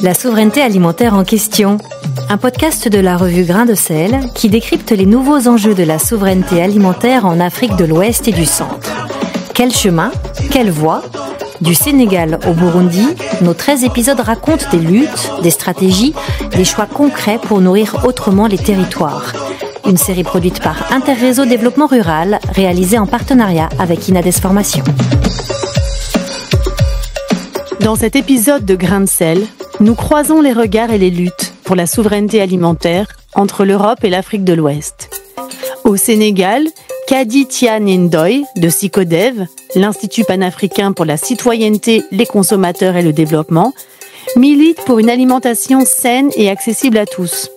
La souveraineté alimentaire en question. Un podcast de la revue Grain de Sel qui décrypte les nouveaux enjeux de la souveraineté alimentaire en Afrique de l'Ouest et du Centre. Quel chemin ? Quelle voie ? Du Sénégal au Burundi, nos 13 épisodes racontent des luttes, des stratégies, des choix concrets pour nourrir autrement les territoires. Une série produite par Interréseau Développement Rural, réalisée en partenariat avec Inades Formation. Dans cet épisode de Grain de Sel, nous croisons les regards et les luttes pour la souveraineté alimentaire entre l'Europe et l'Afrique de l'Ouest. Au Sénégal, Kadi Tian Ndoye de SICODEV, l'Institut panafricain pour la citoyenneté, les consommateurs et le développement, milite pour une alimentation saine et accessible à tous.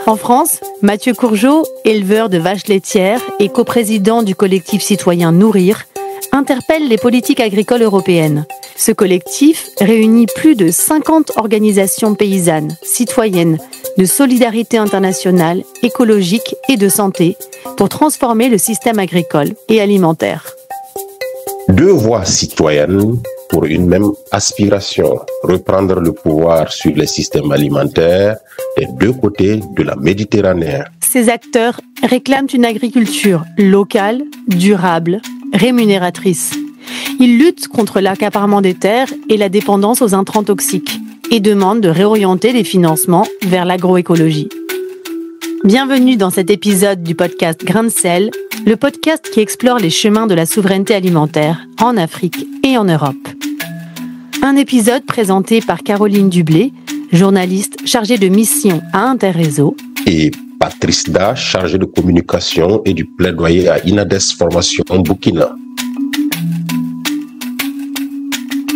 En France, Mathieu Courgeot, éleveur de vaches laitières et coprésident du collectif citoyen Nourrir, interpelle les politiques agricoles européennes. Ce collectif réunit plus de 50 organisations paysannes, citoyennes, de solidarité internationale, écologique et de santé pour transformer le système agricole et alimentaire. Deux voix citoyennes pour une même aspiration, reprendre le pouvoir sur les systèmes alimentaires des deux côtés de la Méditerranée. Ces acteurs réclament une agriculture locale, durable, rémunératrice. Ils luttent contre l'accaparement des terres et la dépendance aux intrants toxiques et demandent de réorienter les financements vers l'agroécologie. Bienvenue dans cet épisode du podcast Grain de Sel, le podcast qui explore les chemins de la souveraineté alimentaire en Afrique et en Europe. Un épisode présenté par Caroline Dublé, journaliste chargée de mission à Interréseau, et Patrice Da, chargé de communication et du plaidoyer à Inades Formation Burkina.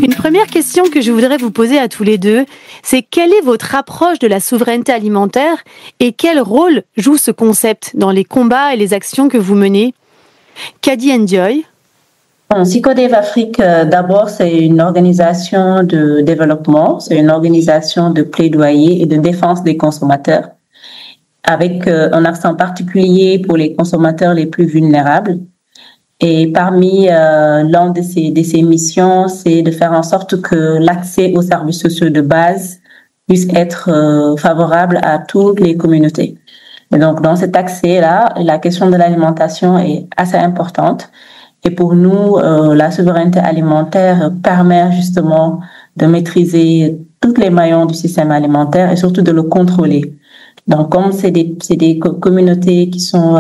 Une première question que je voudrais vous poser à tous les deux, c'est quelle est votre approche de la souveraineté alimentaire et quel rôle joue ce concept dans les combats et les actions que vous menez ? Kadi Ndoye. SICODEV Afrique, d'abord, c'est une organisation de développement, c'est une organisation de plaidoyer et de défense des consommateurs, avec un accent particulier pour les consommateurs les plus vulnérables. Et parmi l'une de ces missions, c'est de faire en sorte que l'accès aux services sociaux de base puisse être favorable à toutes les communautés. Et donc, dans cet accès-là, la question de l'alimentation est assez importante. Et pour nous, la souveraineté alimentaire permet justement de maîtriser tous les maillons du système alimentaire et surtout de le contrôler. Donc, comme c'est des communautés qui sont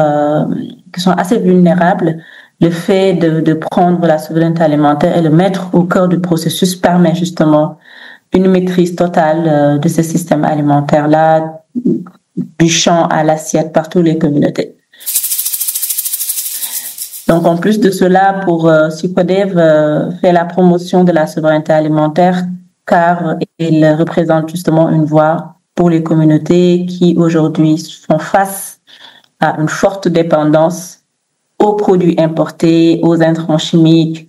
assez vulnérables, le fait de prendre la souveraineté alimentaire et le mettre au cœur du processus permet justement une maîtrise totale de ce système alimentaire-là, du champ à l'assiette par toutes les communautés. Donc, en plus de cela, pour SICODEV fait la promotion de la souveraineté alimentaire car il représente justement une voix pour les communautés qui aujourd'hui font face à une forte dépendance aux produits importés, aux intrants chimiques,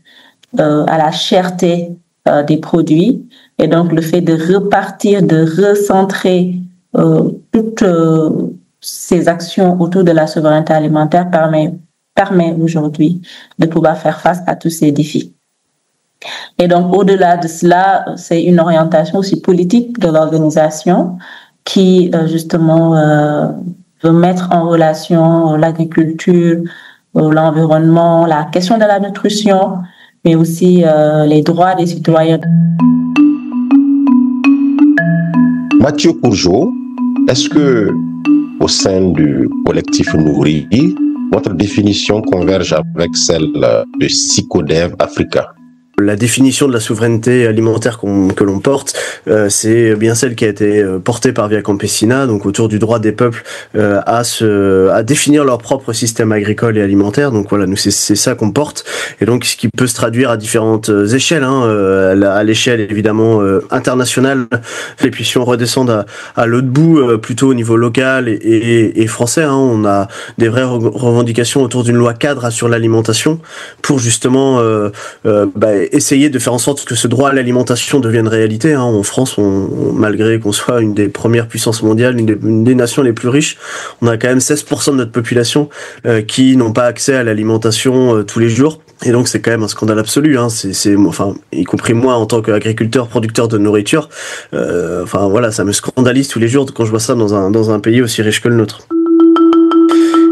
à la cherté des produits. Et donc, le fait de repartir, de recentrer toutes ces actions autour de la souveraineté alimentaire permet aujourd'hui de pouvoir faire face à tous ces défis. Et donc, au-delà de cela, c'est une orientation aussi politique de l'organisation qui, justement, veut mettre en relation l'agriculture, l'environnement, la question de la nutrition, mais aussi les droits des citoyens. Mathieu Courgeot, est-ce que au sein du collectif Nourrir, votre définition converge avec celle de SICODEV Africa? La définition de la souveraineté alimentaire que l'on porte, c'est bien celle qui a été portée par Via Campesina, donc autour du droit des peuples à définir leur propre système agricole et alimentaire. Donc voilà, nous c'est ça qu'on porte, et donc ce qui peut se traduire à différentes échelles, à l'échelle évidemment internationale, et puis si on redescend à l'autre bout, plutôt au niveau local et français, on a des vraies revendications autour d'une loi cadre sur l'alimentation pour justement essayer de faire en sorte que ce droit à l'alimentation devienne réalité. En France, malgré qu'on soit une des premières puissances mondiales, une des nations les plus riches, on a quand même 16% de notre population qui n'ont pas accès à l'alimentation tous les jours. Et donc c'est quand même un scandale absolu, hein. Enfin, y compris moi en tant qu'agriculteur, producteur de nourriture, enfin voilà, ça me scandalise tous les jours quand je vois ça dans un pays aussi riche que le nôtre.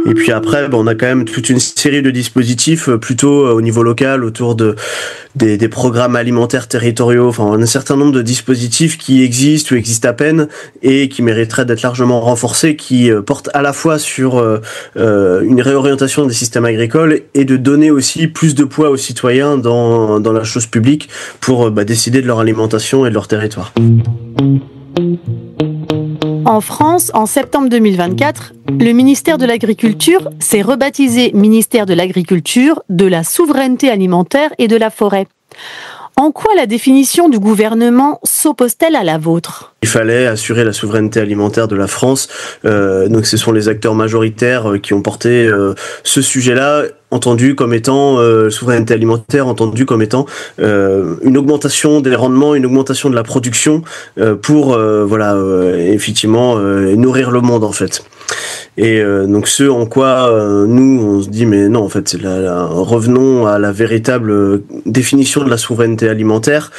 Et puis après, on a quand même toute une série de dispositifs plutôt au niveau local autour des programmes alimentaires territoriaux. Enfin, on a un certain nombre de dispositifs qui existent ou existent à peine et qui mériteraient d'être largement renforcés, qui portent à la fois sur une réorientation des systèmes agricoles et de donner aussi plus de poids aux citoyens dans la chose publique pour décider de leur alimentation et de leur territoire. En France, en septembre 2024, le ministère de l'Agriculture s'est rebaptisé ministère de l'Agriculture, de la souveraineté alimentaire et de la forêt. En quoi la définition du gouvernement s'oppose-t-elle à la vôtre ? Il fallait assurer la souveraineté alimentaire de la France. Donc ce sont les acteurs majoritaires qui ont porté ce sujet-là, entendu comme étant souveraineté alimentaire, entendu comme étant une augmentation des rendements, une augmentation de la production pour effectivement nourrir le monde en fait. Et donc ce en quoi nous on se dit mais non en fait revenons à la véritable définition de la souveraineté alimentaire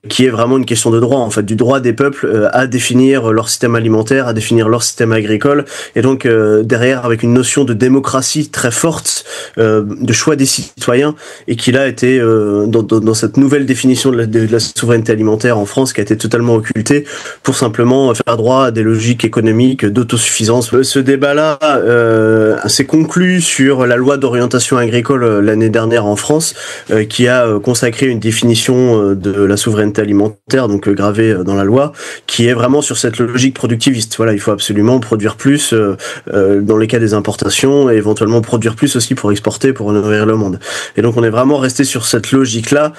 qui est vraiment une question de droit en fait, du droit des peuples à définir leur système alimentaire, à définir leur système agricole, et donc derrière avec une notion de démocratie très forte, de choix des citoyens, et qui là été dans cette nouvelle définition de la souveraineté alimentaire en France qui a été totalement occultée pour simplement faire droit à des logiques économiques d'autosuffisance. Ce débat-là s'est conclu sur la loi d'orientation agricole l'année dernière en France, qui a consacré une définition de la souveraineté alimentaire, donc gravée dans la loi, qui est vraiment sur cette logique productiviste. Voilà, il faut absolument produire plus dans les cas des importations et éventuellement produire plus aussi pour exporter, pour nourrir le monde. Et donc on est vraiment resté sur cette logique-là,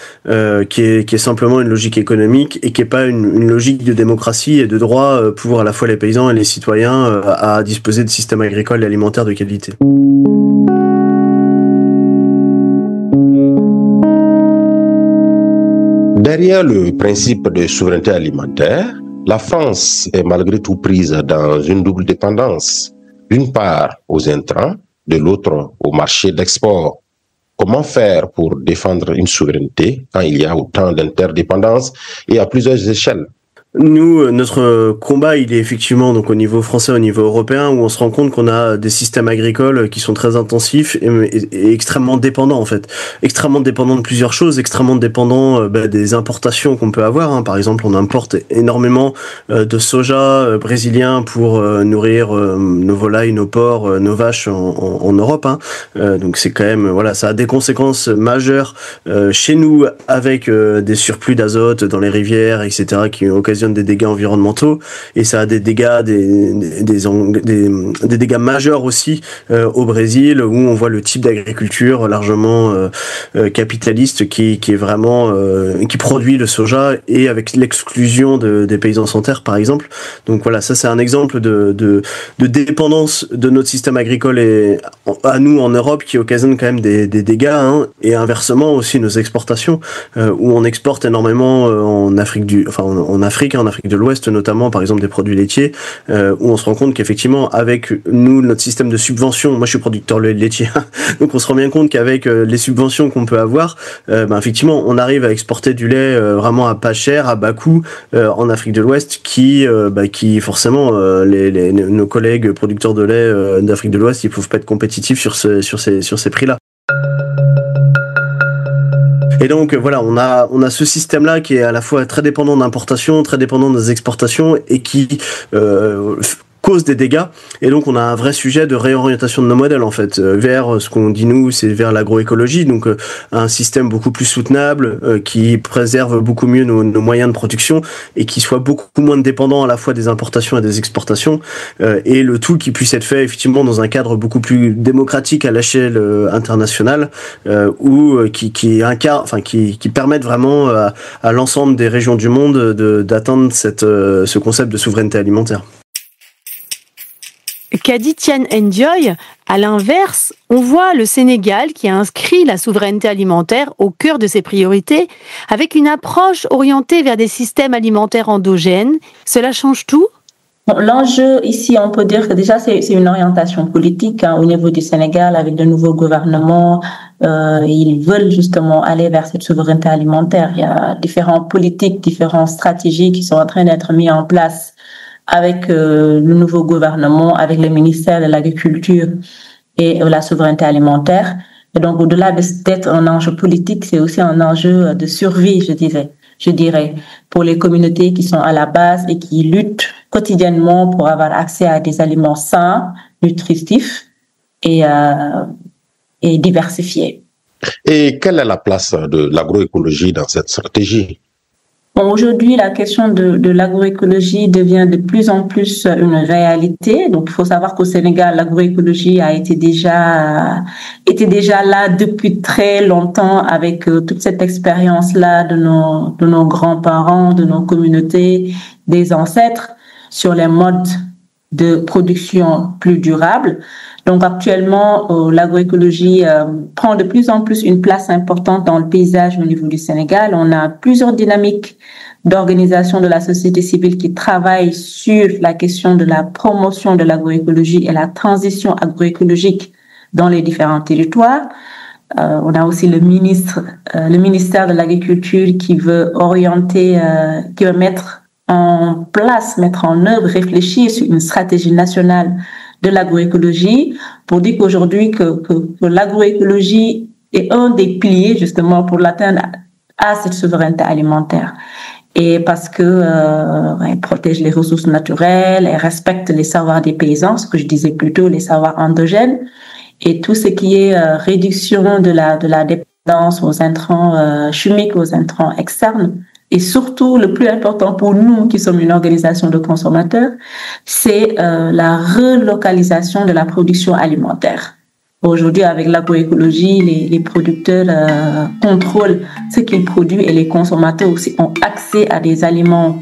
qui est simplement une logique économique et qui est pas une logique de démocratie et de droit pour à la fois les paysans et les citoyens à disposer de systèmes agricoles et alimentaires de qualité. Derrière le principe de souveraineté alimentaire, la France est malgré tout prise dans une double dépendance. D'une part aux intrants, de l'autre au marché d'export. Comment faire pour défendre une souveraineté quand il y a autant d'interdépendances et à plusieurs échelles ? Nous, notre combat, il est effectivement donc au niveau français, au niveau européen, où on se rend compte qu'on a des systèmes agricoles qui sont très intensifs et extrêmement dépendants en fait, extrêmement dépendants de plusieurs choses, extrêmement dépendants des importations qu'on peut avoir. Hein. Par exemple, on importe énormément de soja brésilien pour nourrir nos volailles, nos porcs, nos vaches en Europe. Hein. Donc c'est quand même ça a des conséquences majeures chez nous avec des surplus d'azote dans les rivières, etc. qui occasionnent des dégâts environnementaux, et ça a des dégâts des dégâts majeurs aussi au Brésil, où on voit le type d'agriculture largement capitaliste qui est vraiment qui produit le soja, et avec l'exclusion des paysans sans terre par exemple. Donc voilà, ça c'est un exemple de dépendance de notre système agricole et à nous en Europe qui occasionne quand même des dégâts, hein, et inversement aussi nos exportations où on exporte énormément en Afrique en Afrique de l'Ouest notamment, par exemple des produits laitiers, où on se rend compte qu'effectivement avec nous, notre système de subvention, moi je suis producteur laitier, donc on se rend bien compte qu'avec les subventions qu'on peut avoir, effectivement on arrive à exporter du lait vraiment à pas cher, à bas coût en Afrique de l'Ouest, qui forcément nos collègues producteurs de lait d'Afrique de l'Ouest, ils peuvent pas être compétitifs sur ces prix-là. Et donc voilà, on a ce système-là qui est à la fois très dépendant d'importations, très dépendant des exportations, et qui cause des dégâts. Et donc on a un vrai sujet de réorientation de nos modèles en fait, vers ce qu'on dit nous, c'est vers l'agroécologie, donc un système beaucoup plus soutenable, qui préserve beaucoup mieux nos moyens de production et qui soit beaucoup moins dépendant à la fois des importations et des exportations, et le tout qui puisse être fait effectivement dans un cadre beaucoup plus démocratique à l'échelle internationale, qui permette vraiment à l'ensemble des régions du monde d'atteindre ce concept de souveraineté alimentaire. Qu'a dit Tian Ndioye, à l'inverse, on voit le Sénégal qui a inscrit la souveraineté alimentaire au cœur de ses priorités, avec une approche orientée vers des systèmes alimentaires endogènes. Cela change tout ? Bon, l'enjeu ici, on peut dire que déjà c'est une orientation politique au niveau du Sénégal, avec de nouveaux gouvernements Ils veulent justement aller vers cette souveraineté alimentaire. Il y a différentes politiques, différentes stratégies qui sont en train d'être mises en place avec le nouveau gouvernement, avec le ministère de l'Agriculture et la souveraineté alimentaire. Et donc, au-delà d'être un enjeu politique, c'est aussi un enjeu de survie, je dirais, pour les communautés qui sont à la base et qui luttent quotidiennement pour avoir accès à des aliments sains, nutritifs et diversifiés. Et quelle est la place de l'agroécologie dans cette stratégie? Bon, aujourd'hui, la question de l'agroécologie devient de plus en plus une réalité. Donc, il faut savoir qu'au Sénégal, l'agroécologie a été déjà là depuis très longtemps avec toute cette expérience-là de nos grands-parents, de nos communautés, des ancêtres sur les modes de production plus durables. Donc actuellement, l'agroécologie prend de plus en plus une place importante dans le paysage au niveau du Sénégal. On a plusieurs dynamiques d'organisation de la société civile qui travaillent sur la question de la promotion de l'agroécologie et la transition agroécologique dans les différents territoires. On a aussi le ministère de l'Agriculture qui veut orienter, qui veut mettre en œuvre, réfléchir sur une stratégie nationale de l'agroécologie pour dire qu'aujourd'hui que l'agroécologie est un des piliers justement pour l'atteindre à cette souveraineté alimentaire. Et parce que elle protège les ressources naturelles, elle respecte les savoirs des paysans, ce que je disais plus tôt, les savoirs endogènes, et tout ce qui est réduction de la dépendance aux intrants chimiques, aux intrants externes. Et surtout, le plus important pour nous, qui sommes une organisation de consommateurs, c'est la relocalisation de la production alimentaire. Aujourd'hui, avec l'agroécologie, les producteurs contrôlent ce qu'ils produisent et les consommateurs aussi ont accès à des aliments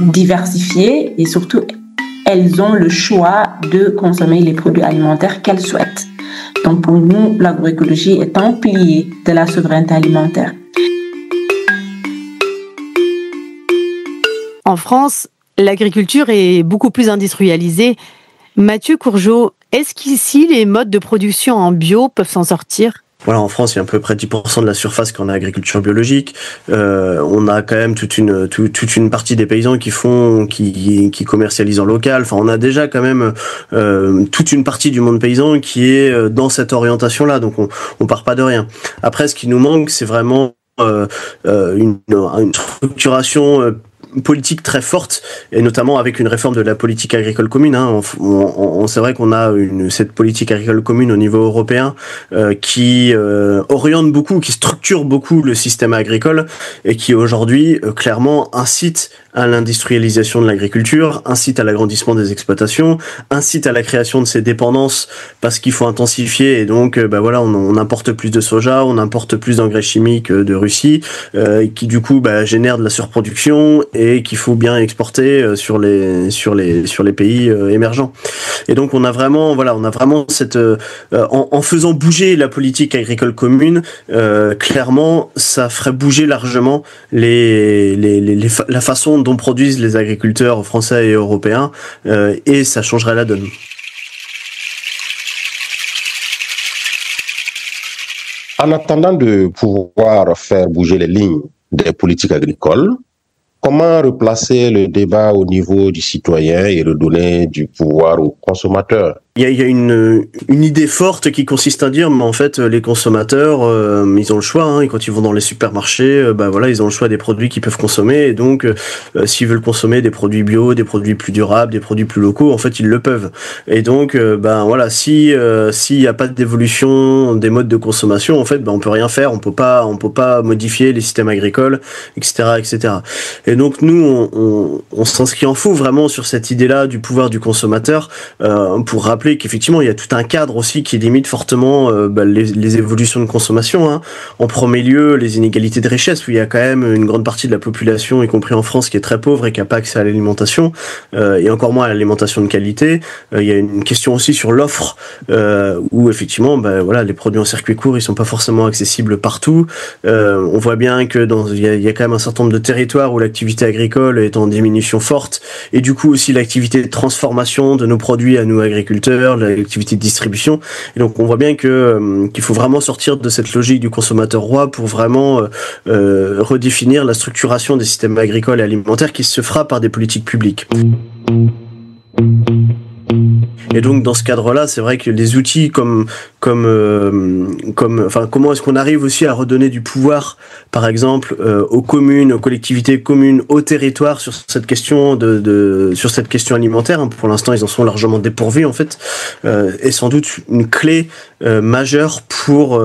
diversifiés et surtout, elles ont le choix de consommer les produits alimentaires qu'elles souhaitent. Donc, pour nous, l'agroécologie est un pilier de la souveraineté alimentaire. En France, l'agriculture est beaucoup plus industrialisée. Mathieu Courgeot, est-ce qu'ici, les modes de production en bio peuvent s'en sortir ? Voilà, en France, il y a à peu près 10% de la surface qu'on a agriculture biologique. On a quand même toute une partie des paysans qui commercialisent en local. Enfin, on a déjà quand même toute une partie du monde paysan qui est dans cette orientation-là. Donc, on part pas de rien. Après, ce qui nous manque, c'est vraiment une structuration politique très forte, et notamment avec une réforme de la politique agricole commune. C'est vrai qu'on a cette politique agricole commune au niveau européen qui oriente beaucoup, qui structure beaucoup le système agricole et qui aujourd'hui clairement incite à l'industrialisation de l'agriculture, incite à l'agrandissement des exploitations, incite à la création de ces dépendances parce qu'il faut intensifier et donc on importe plus de soja, on importe plus d'engrais chimiques de Russie qui du coup génère de la surproduction et qu'il faut bien exporter sur les pays émergents. Et donc on a vraiment cette en faisant bouger la politique agricole commune, clairement ça ferait bouger largement la façon dont produisent les agriculteurs français et européens et ça changerait la donne. En attendant de pouvoir faire bouger les lignes des politiques agricoles, comment replacer le débat au niveau du citoyen et redonner du pouvoir aux consommateurs? Il y a une idée forte qui consiste à dire, mais en fait, les consommateurs, ils ont le choix, et quand ils vont dans les supermarchés, ils ont le choix des produits qu'ils peuvent consommer, et donc, s'ils veulent consommer des produits bio, des produits plus durables, des produits plus locaux, en fait, ils le peuvent. Et donc, s'il y a pas d'évolution des modes de consommation, en fait, on peut rien faire, on peut pas modifier les systèmes agricoles, etc., etc. Et donc, nous, on s'inscrit en faux vraiment sur cette idée-là du pouvoir du consommateur, pour rappeler qu'effectivement il y a tout un cadre aussi qui limite fortement les évolutions de consommation. En premier lieu, les inégalités de richesse, où il y a quand même une grande partie de la population, y compris en France, qui est très pauvre et qui n'a pas accès à l'alimentation, et encore moins à l'alimentation de qualité. Il y a une question aussi sur l'offre, où effectivement les produits en circuit court, ils sont pas forcément accessibles partout. On voit bien que il y a quand même un certain nombre de territoires où l'activité agricole est en diminution forte, et du coup aussi l'activité de transformation de nos produits à nous agriculteurs consommateur, l'activité de distribution. Et donc on voit bien qu'il faut vraiment sortir de cette logique du consommateur roi pour vraiment redéfinir la structuration des systèmes agricoles et alimentaires qui se fera par des politiques publiques. Et donc dans ce cadre-là, c'est vrai que les outils comment est-ce qu'on arrive aussi à redonner du pouvoir, par exemple, aux communes, aux collectivités communes, aux territoires sur cette question sur cette question alimentaire. Pour l'instant, ils en sont largement dépourvus en fait, est sans doute une clé majeure pour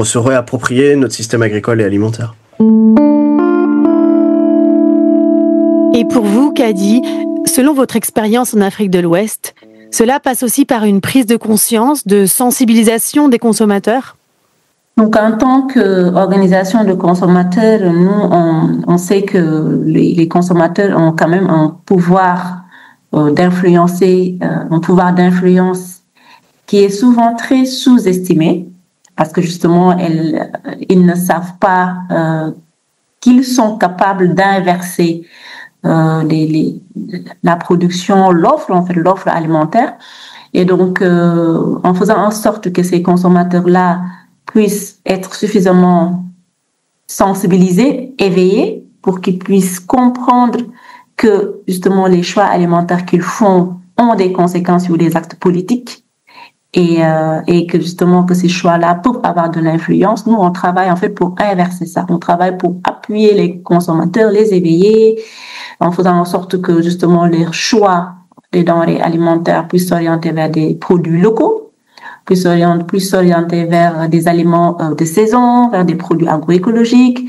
se réapproprier notre système agricole et alimentaire. Et pour vous, Kadi, selon votre expérience en Afrique de l'Ouest, cela passe aussi par une prise de conscience, de sensibilisation des consommateurs? Donc, en tant qu'organisation de consommateurs, nous, on sait que les consommateurs ont quand même un pouvoir d'influencer, un pouvoir d'influence qui est souvent très sous-estimé parce que justement, ils ne savent pas qu'ils sont capables d'inverser la production, l'offre alimentaire. Et donc, en faisant en sorte que ces consommateurs-là puissent être suffisamment sensibilisés, éveillés, pour qu'ils puissent comprendre que, justement, les choix alimentaires qu'ils font ont des conséquences sur des actes politiques et que, justement, que ces choix-là peuvent avoir de l'influence. Nous, on travaille, en fait, pour inverser ça. On travaille pour appuyer les consommateurs, les éveiller, en faisant en sorte que, justement, les choix des denrées alimentaires puissent s'orienter vers des produits locaux, puissent s'orienter vers des aliments de saison, vers des produits agroécologiques,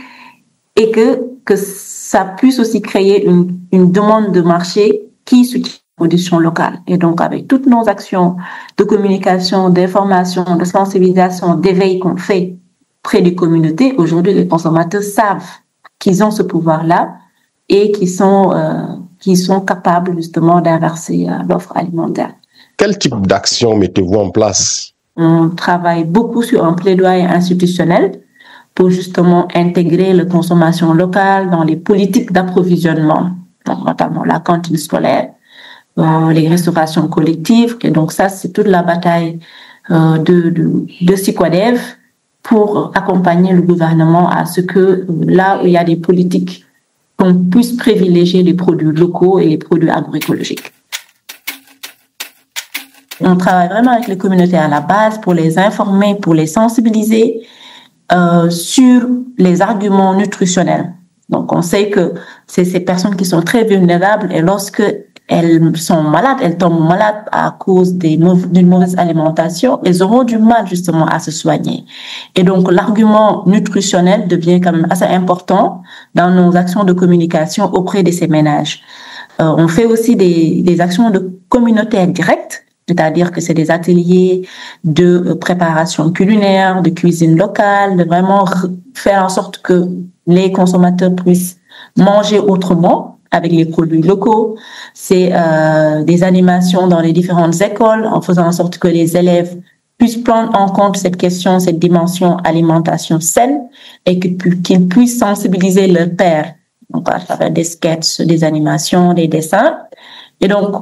et que ça puisse aussi créer une demande de marché qui soutient la production locale. Et donc, avec toutes nos actions de communication, d'information, de sensibilisation, d'éveil qu'on fait près des communautés, aujourd'hui, les consommateurs savent qu'ils ont ce pouvoir-là et qui sont capables justement d'inverser l'offre alimentaire. Quel type d'action mettez-vous en place? On travaille beaucoup sur un plaidoyer institutionnel pour justement intégrer la consommation locale dans les politiques d'approvisionnement, notamment la cantine scolaire, les restaurations collectives. Et donc ça, c'est toute la bataille de SICODEV pour accompagner le gouvernement à ce que là où il y a des politiques, qu'on puisse privilégier les produits locaux et les produits agroécologiques. On travaille vraiment avec les communautés à la base pour les informer, pour les sensibiliser sur les arguments nutritionnels. Donc, on sait que c'est ces personnes qui sont très vulnérables et lorsque elles sont malades, elles tombent malades à cause d'une mauvaise alimentation, elles auront du mal justement à se soigner. Et donc, l'argument nutritionnel devient quand même assez important dans nos actions de communication auprès de ces ménages. On fait aussi des actions de communautaires directes, c'est-à-dire que c'est des ateliers de préparation culinaire, de cuisine locale, de vraiment faire en sorte que les consommateurs puissent manger autrement avec les produits locaux. C'est des animations dans les différentes écoles en faisant en sorte que les élèves puissent prendre en compte cette question, cette dimension alimentation saine et qu'ils puissent sensibiliser leurs pairs, donc à travers des sketchs, des animations, des dessins. Et donc,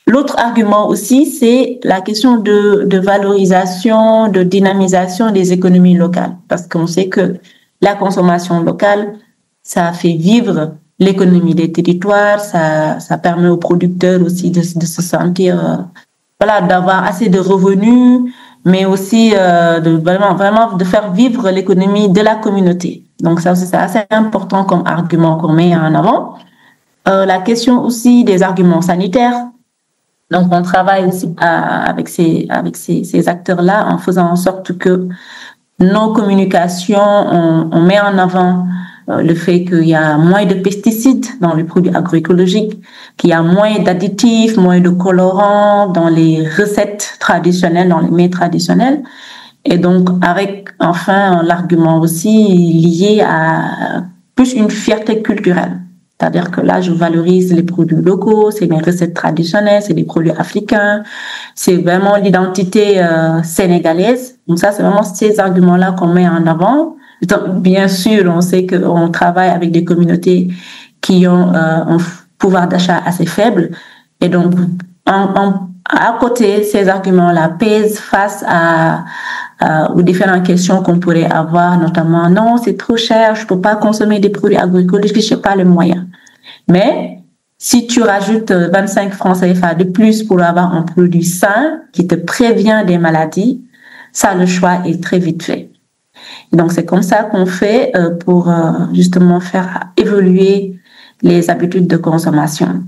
l'autre argument aussi, c'est la question de valorisation, de dynamisation des économies locales. Parce qu'on sait que la consommation locale, ça fait vivre l'économie des territoires, ça permet aux producteurs aussi de se sentir, d'avoir assez de revenus, mais aussi vraiment de faire vivre l'économie de la communauté. Donc ça aussi, c'est assez important comme argument qu'on met en avant. La question aussi des arguments sanitaires. Donc, on travaille aussi avec ces acteurs-là en faisant en sorte que nos communications, on met en avant le fait qu'il y a moins de pesticides dans les produits agroécologiques, qu'il y a moins d'additifs, moins de colorants dans les recettes traditionnelles, dans les mets traditionnels. Et donc, avec enfin l'argument aussi lié à plus une fierté culturelle. C'est-à-dire que là, je valorise les produits locaux, c'est mes recettes traditionnelles, c'est des produits africains, c'est vraiment l'identité sénégalaise. Donc ça, c'est vraiment ces arguments-là qu'on met en avant. Donc, bien sûr, on sait qu'on travaille avec des communautés qui ont un pouvoir d'achat assez faible. Et donc, en à côté, ces arguments-là pèsent face aux différentes questions qu'on pourrait avoir, notamment, non, c'est trop cher, je peux pas consommer des produits agricoles, je n'ai pas les moyens. Mais si tu rajoutes 25 francs CFA de plus pour avoir un produit sain qui te prévient des maladies, ça, le choix est très vite fait. Et donc, c'est comme ça qu'on fait pour justement faire évoluer les habitudes de consommation.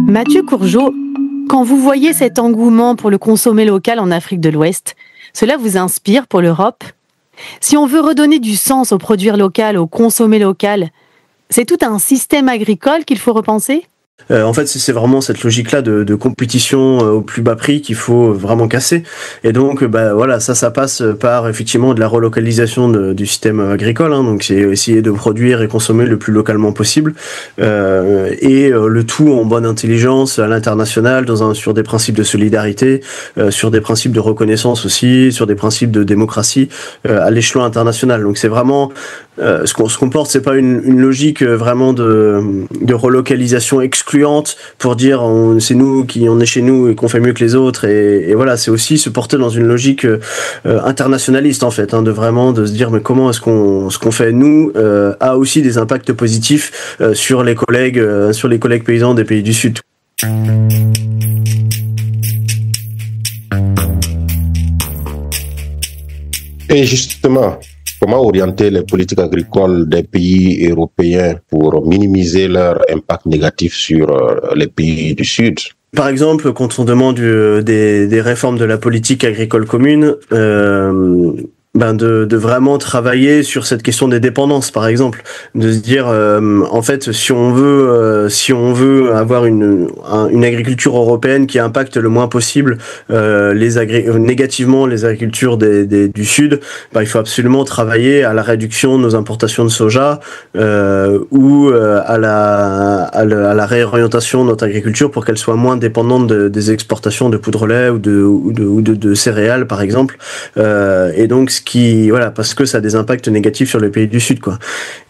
Mathieu Courgeot, quand vous voyez cet engouement pour le consommer local en Afrique de l'Ouest, cela vous inspire pour l'Europe ? Si on veut redonner du sens au produire local, au consommer local, c'est tout un système agricole qu'il faut repenser ? En fait, c'est vraiment cette logique-là de compétition au plus bas prix qu'il faut vraiment casser. Et donc, voilà, ça passe par effectivement de la relocalisation du système agricole. Hein, donc, c'est essayer de produire et consommer le plus localement possible, et le tout en bonne intelligence à l'international, sur des principes de solidarité, sur des principes de reconnaissance aussi, sur des principes de démocratie à l'échelon international. Donc, c'est vraiment ce qu'on porte, c'est pas une logique vraiment de relocalisation excluante pour dire c'est nous on est chez nous et qu'on fait mieux que les autres, et voilà, c'est aussi se porter dans une logique internationaliste en fait, hein, de se dire mais comment est-ce ce qu'on fait nous a aussi des impacts positifs sur les collègues paysans des pays du Sud. Et justement, comment orienter les politiques agricoles des pays européens pour minimiser leur impact négatif sur les pays du Sud ? Par exemple, quand on demande des réformes de la politique agricole commune, de vraiment travailler sur cette question des dépendances, par exemple, de se dire en fait si on veut avoir une agriculture européenne qui impacte le moins possible négativement les agricultures du Sud, il faut absolument travailler à la réduction de nos importations de soja ou à la réorientation de notre agriculture pour qu'elle soit moins dépendante des exportations de poudre lait ou de céréales, par exemple, et donc parce que ça a des impacts négatifs sur les pays du Sud, quoi.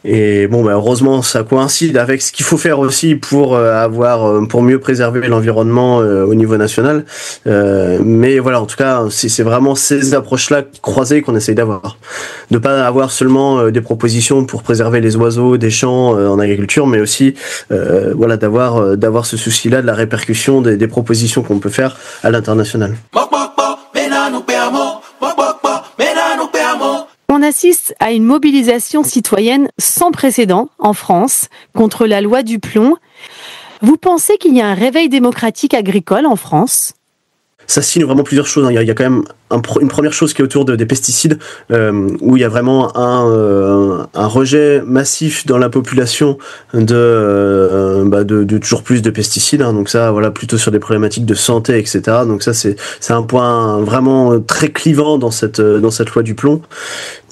Et heureusement, ça coïncide avec ce qu'il faut faire aussi pour mieux préserver l'environnement au niveau national. Mais voilà, en tout cas, c'est vraiment ces approches-là croisées qu'on essaye d'avoir. De pas avoir seulement des propositions pour préserver les oiseaux des champs en agriculture, mais aussi d'avoir ce souci-là de la répercussion des propositions qu'on peut faire à l'international. On assiste à une mobilisation citoyenne sans précédent en France contre la loi du plomb. Vous pensez qu'il y a un réveil démocratique agricole en France ? Ça signe vraiment plusieurs choses. Il y a quand même une première chose qui est autour des pesticides, où il y a vraiment un rejet massif dans la population de toujours plus de pesticides. Hein. Donc ça, voilà, plutôt sur des problématiques de santé, etc. Donc ça, c'est un point vraiment très clivant dans cette loi du plomb.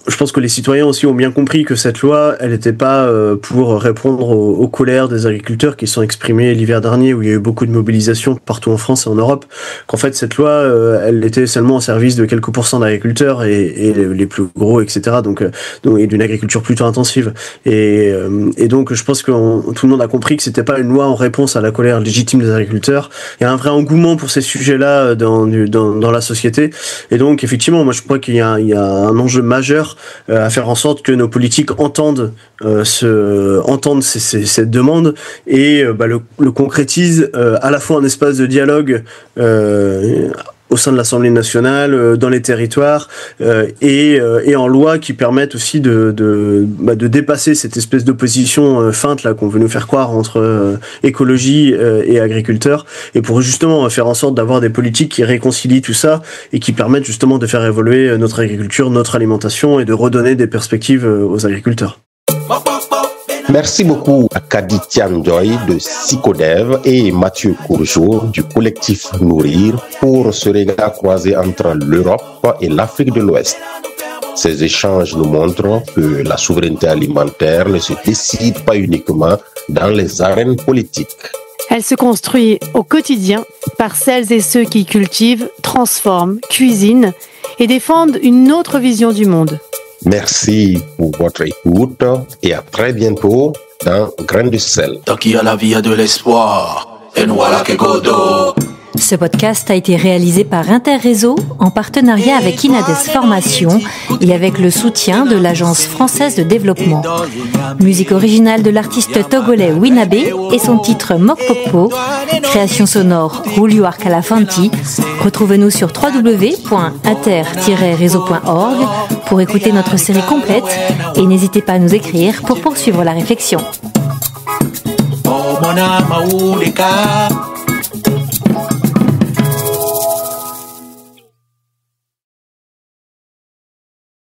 Je pense que les citoyens aussi ont bien compris que cette loi, elle n'était pas pour répondre aux colères des agriculteurs qui sont exprimées l'hiver dernier, où il y a eu beaucoup de mobilisation partout en France et en Europe, qu'en fait cette loi, elle était seulement au service de quelques pourcents d'agriculteurs et les plus gros, etc. Donc et d'une agriculture plutôt intensive. Et donc je pense que tout le monde a compris que c'était pas une loi en réponse à la colère légitime des agriculteurs. Il y a un vrai engouement pour ces sujets-là dans la société. Et donc effectivement, moi je crois qu'il y a un enjeu majeur à faire en sorte que nos politiques entendent cette demande et le concrétisent à la fois en espace de dialogue au sein de l'Assemblée nationale, dans les territoires, et en loi qui permettent aussi de dépasser cette espèce d'opposition feinte là qu'on veut nous faire croire entre écologie et agriculteurs, et pour justement faire en sorte d'avoir des politiques qui réconcilient tout ça et qui permettent justement de faire évoluer notre agriculture, notre alimentation et de redonner des perspectives aux agriculteurs. Merci beaucoup à Kadi Tianjoy de Sicodev et Mathieu Courgeot du collectif Nourrir pour ce regard croisé entre l'Europe et l'Afrique de l'Ouest. Ces échanges nous montrent que la souveraineté alimentaire ne se décide pas uniquement dans les arènes politiques. Elle se construit au quotidien par celles et ceux qui cultivent, transforment, cuisinent et défendent une autre vision du monde. Merci pour votre écoute et à très bientôt dans Grain de sel. Tant qu'il y a la vie, il y a de l'espoir. Et nous voilà que Godot. Ce podcast a été réalisé par Interréseau en partenariat avec Inades Formation et avec le soutien de l'Agence française de développement. Musique originale de l'artiste togolais Winabé et son titre Mokpokpo. Création sonore Julio Arcalafanti. Retrouvez-nous sur www.inter-réseau.org pour écouter notre série complète et n'hésitez pas à nous écrire pour poursuivre la réflexion. Oh, mon âme,